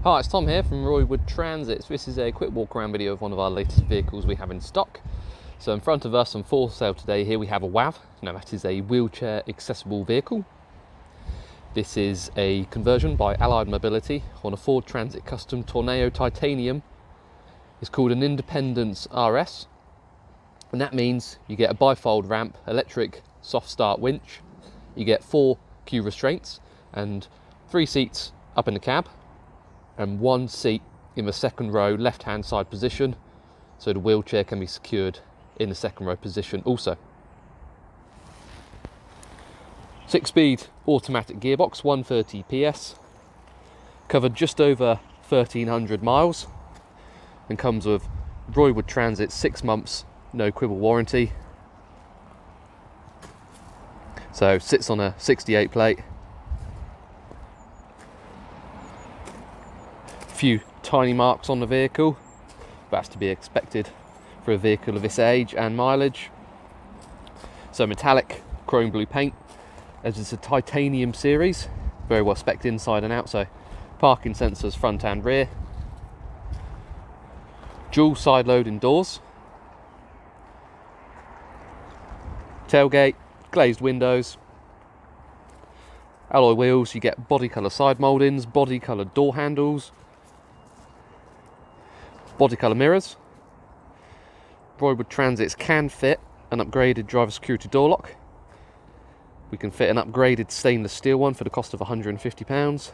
Hi, it's Tom here from Roywood Transits. This is a quick walk around video of one of our latest vehicles we have in stock. So in front of us and for sale today here we have a WAV. Now that is a wheelchair accessible vehicle. This is a conversion by Allied Mobility on a Ford Transit Custom Tourneo Titanium. It's called an Indpendence RS. And that means you get a bifold ramp, electric soft start winch. You get 4 Q restraints and 3 seats up in the cab and 1 seat in the second row left hand side position, so the wheelchair can be secured in the second row position also. 6-speed automatic gearbox, 130 PS, covered just over 1,300 miles and comes with Roywood Transit 6 months no quibble warranty. So sits on a 68 plate. Few tiny marks on the vehicle, that's to be expected for a vehicle of this age and mileage. So metallic chrome blue paint, as it's a titanium series, very well spec'd inside and out, so parking sensors front and rear, dual side loading doors, tailgate, glazed windows, alloy wheels. You get body colour side mouldings, body colour door handles, body colour mirrors. Roywood Transits can fit an upgraded driver security door lock. We can fit an upgraded stainless steel one for the cost of £150.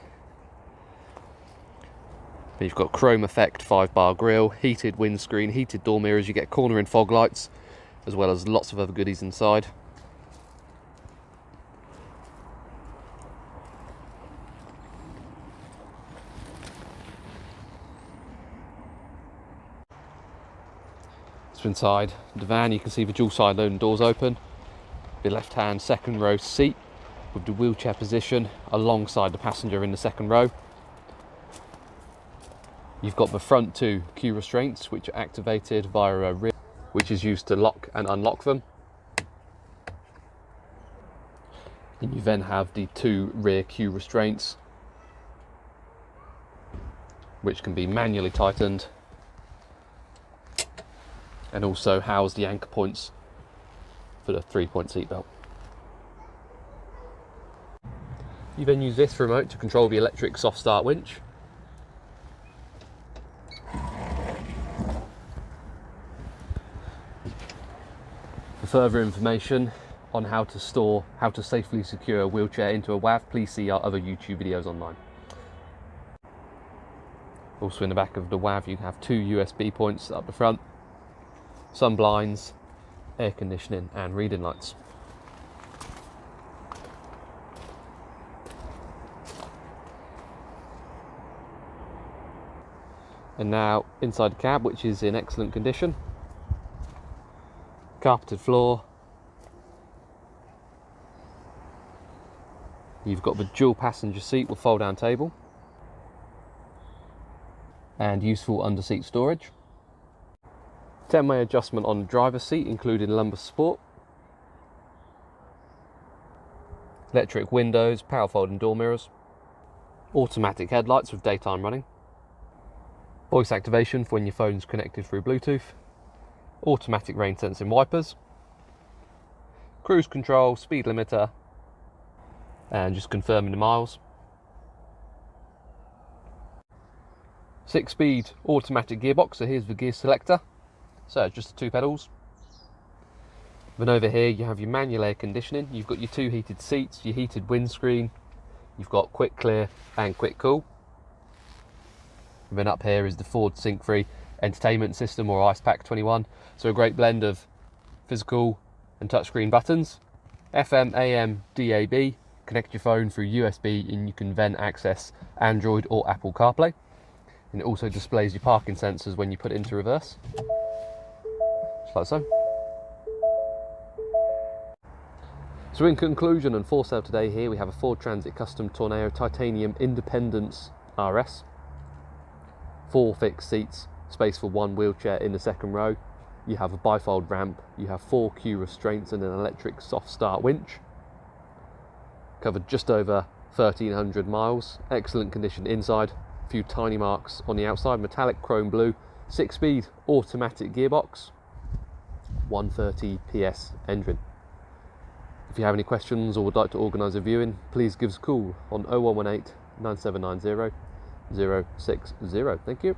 You've got chrome effect 5-bar grille, heated windscreen, heated door mirrors. You get cornering fog lights, as well as lots of other goodies inside. So inside the van you can see the dual side loading doors open, the left hand second row seat with the wheelchair position alongside the passenger in the second row. You've got the front 2 Q restraints which are activated via a rear, which is used to lock and unlock them. And you then have the 2 rear Q restraints which can be manually tightened and also house the anchor points for the 3-point seatbelt. You then use this remote to control the electric soft start winch. For further information on how to safely secure a wheelchair into a WAV, please see our other YouTube videos online. Also in the back of the WAV you have 2 USB points up the front, sun blinds, air conditioning and reading lights. And now inside the cab, which is in excellent condition. Carpeted floor. You've got the dual passenger seat with fold down table and useful under seat storage. 10-way adjustment on the driver's seat including lumbar support. Electric windows, power folding door mirrors. Automatic headlights with daytime running. Voice activation for when your phone's connected through Bluetooth. Automatic rain sensing wipers. Cruise control, speed limiter, and just confirming the miles. 6-speed automatic gearbox, so here's the gear selector. So just the 2 pedals. Then over here you have your manual air conditioning. You've got your 2 heated seats, your heated windscreen. You've got quick clear and quick cool. And then up here is the Ford sync-free entertainment system, or IcePack 21. So a great blend of physical and touchscreen buttons. FM, AM, DAB. Connect your phone through USB and you can then access Android or Apple CarPlay. And it also displays your parking sensors when you put it into reverse. Just like so. So in conclusion and for sale today here we have a Ford Transit Custom Tourneo Titanium Independence RS. 4 fixed seats, space for 1 wheelchair in the second row. You have a bifold ramp, you have 4 Q restraints and an electric soft start winch. Covered just over 1,300 miles, excellent condition inside. A few tiny marks on the outside, metallic chrome blue, 6-speed automatic gearbox, 130 PS engine. If you have any questions or would like to organise a viewing, please give us a call on 0118 9790 060. Thank you.